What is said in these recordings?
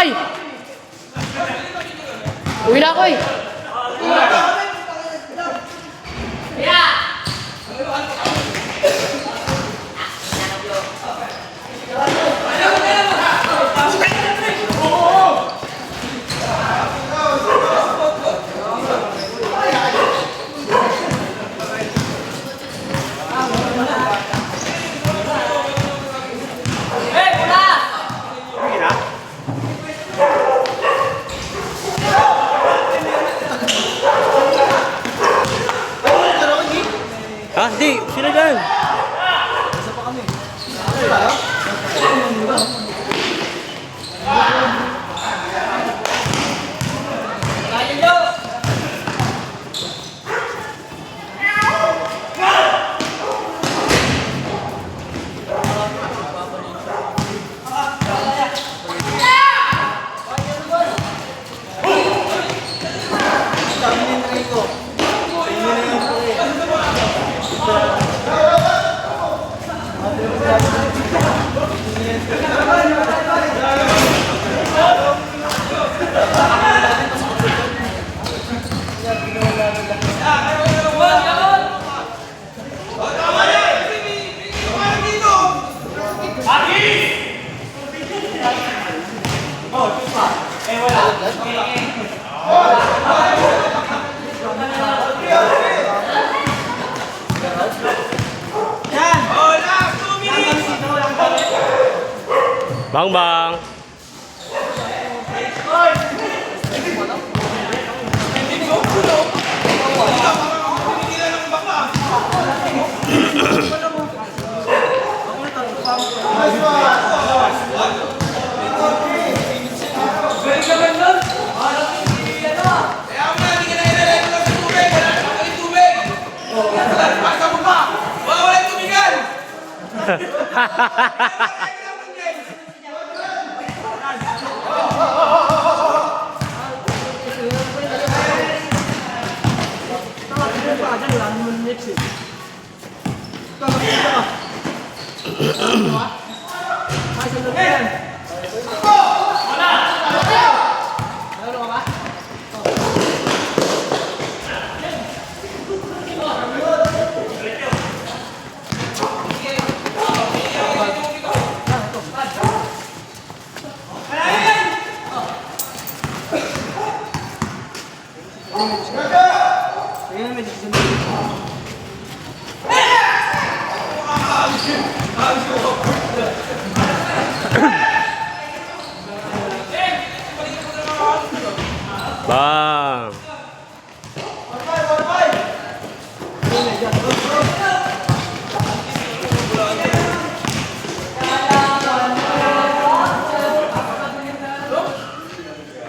Ay! Uwi na ako eh. Ha? Hindi. Sino dyan? Bang bang. Bang.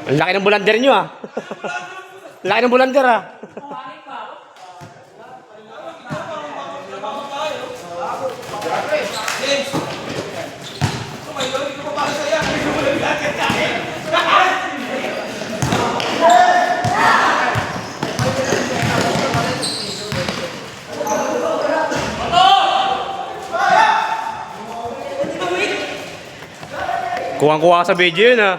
Ang laki ng bulander nyo ah. Ang laki ng bulander ah. Kuwang-kuwa sa video yun ah.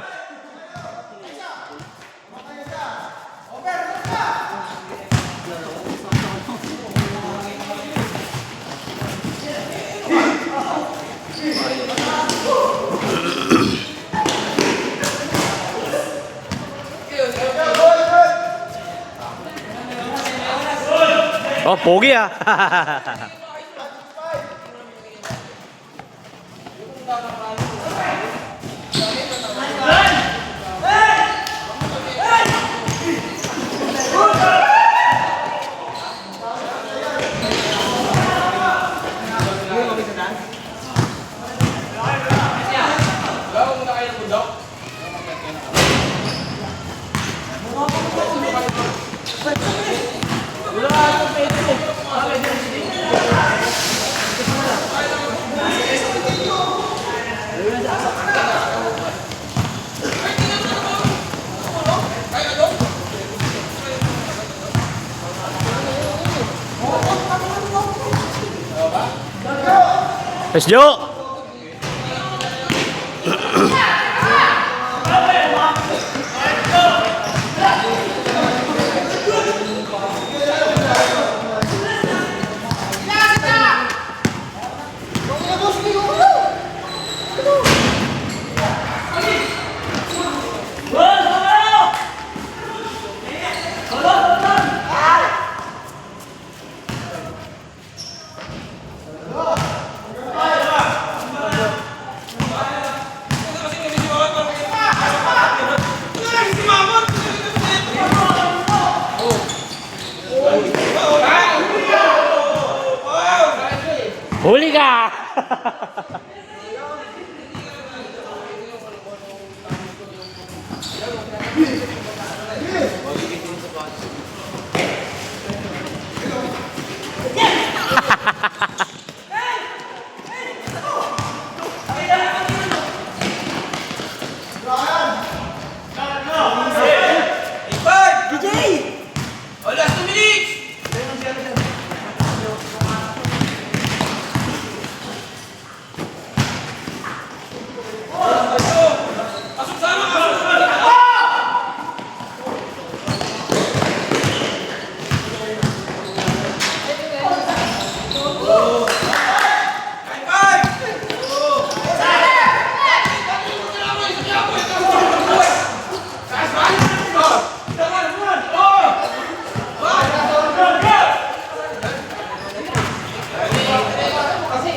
Oh, pogi ah. Let's go! ah!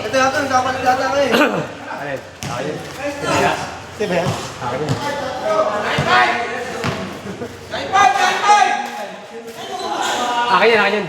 Ito yata, dapat yata ka eh. Alin? Akin. Ito ba yan? Akin. Akin yan, akin yan.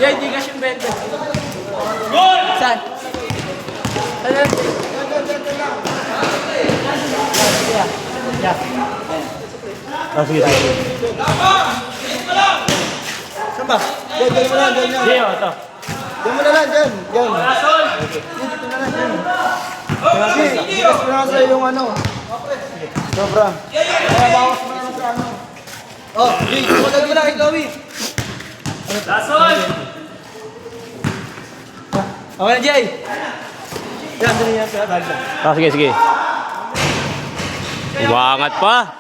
Yan, di kasi yung bento. Gol! Saan? Saan yan? Oh, sige, sige. Saan ba? Diyan, diyan mo lang, diyan lang. Sige, ito. Diyan mo na lang, diyan. Diyan. Dito na lang, diyan. Kasi, bigas mo na sa'yo yung ano. Sobra. Kaya bawas mo na sa ano. Oh, Jay, tumagad mo na kay Chloe. Lason! Okay na, Jay. Yan, dali yan. Ah, sige, sige. Umangat pa.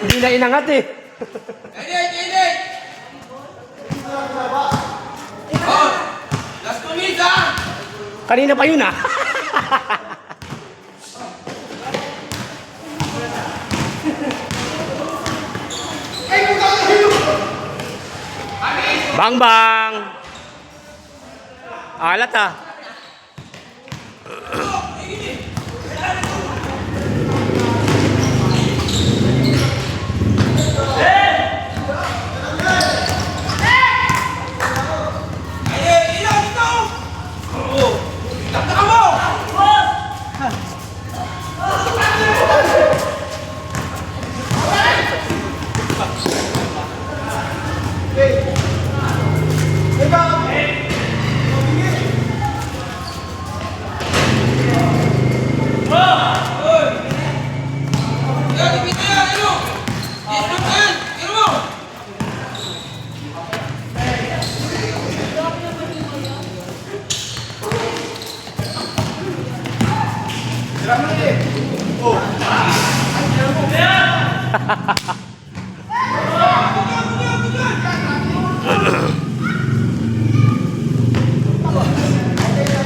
Hindi na inangat eh. Kanina pa yun ah. Bang bang. Alat ah.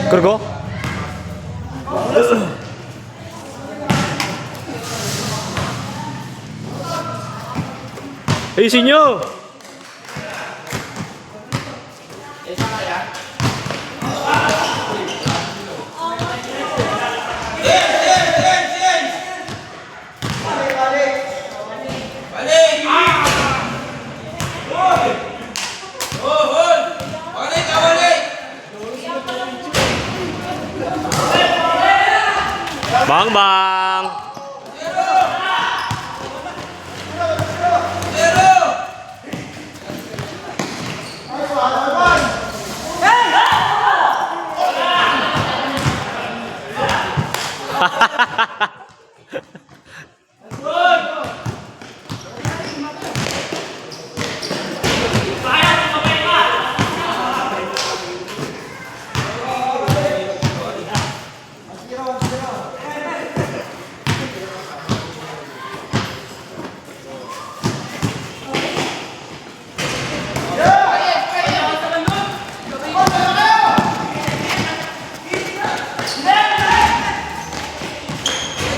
Kurgo? Ayusin nyo! Bang bang.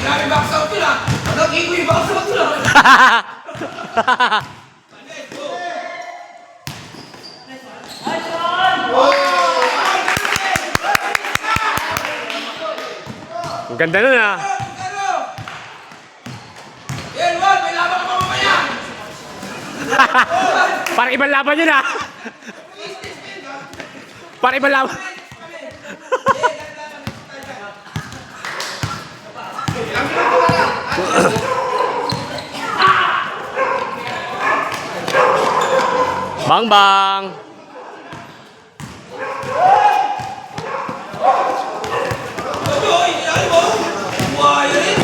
Grabe box out yun ah! Anong ikoy box out yun ah! Ang ganda nun ah. Yan, Juan! May laban ka pa mamaya! Parang ibang laban yun ah. Parang ibang laban. Bang bang. Oy! Yan mo! Wah! Yan eh!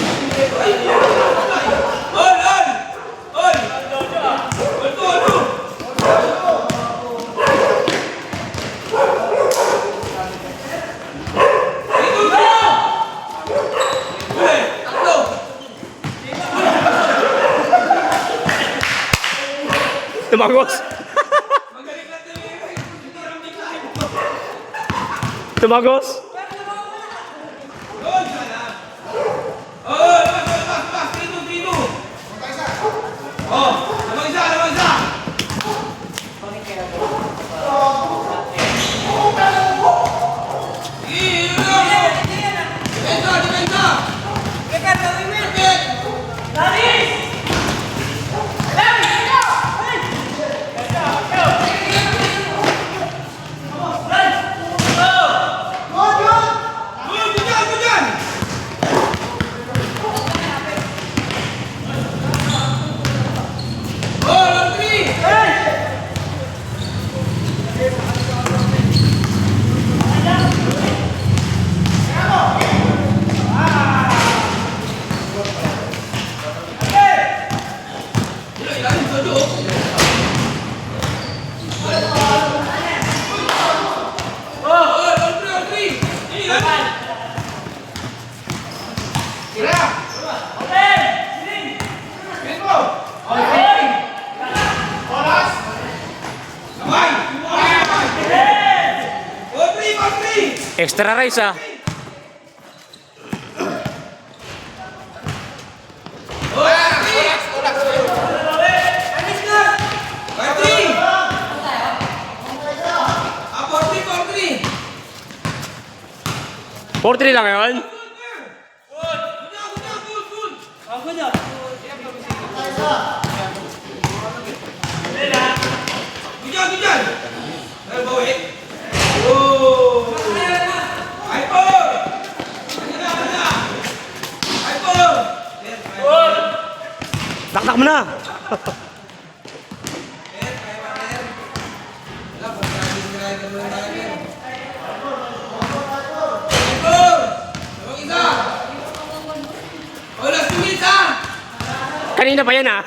Ol! Ol! Ol! Ol! Tumagos. Tumagos. Extra rice ah. Portrait lang yun. Taktak mo na. Kanina pa yan ah.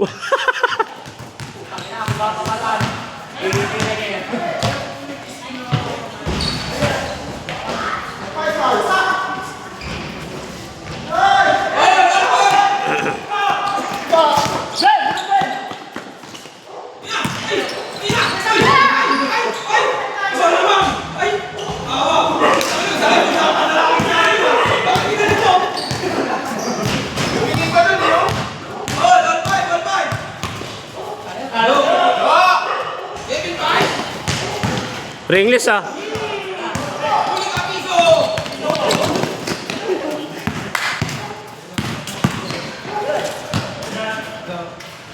1.59. Ringless ah.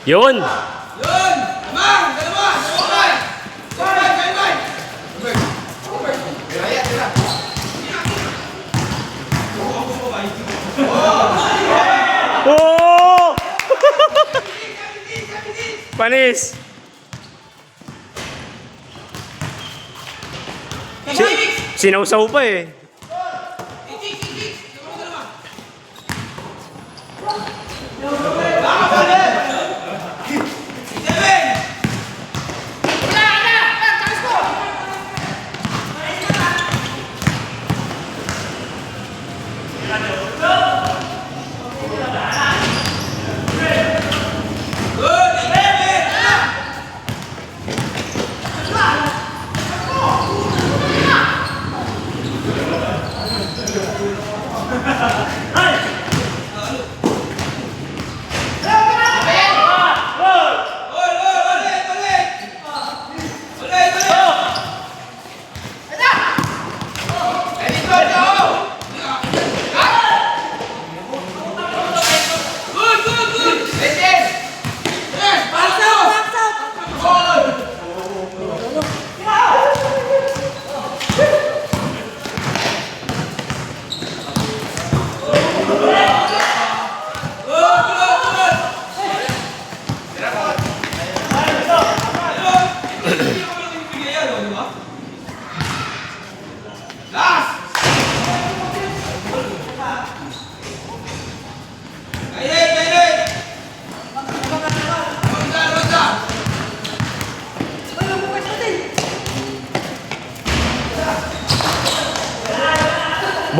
Yun. Yun! Amang! Dalawa! Sabay! Sabay! Sabay! Panis! Sinausaw pa eh.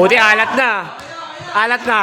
Buti alat na. Alat na.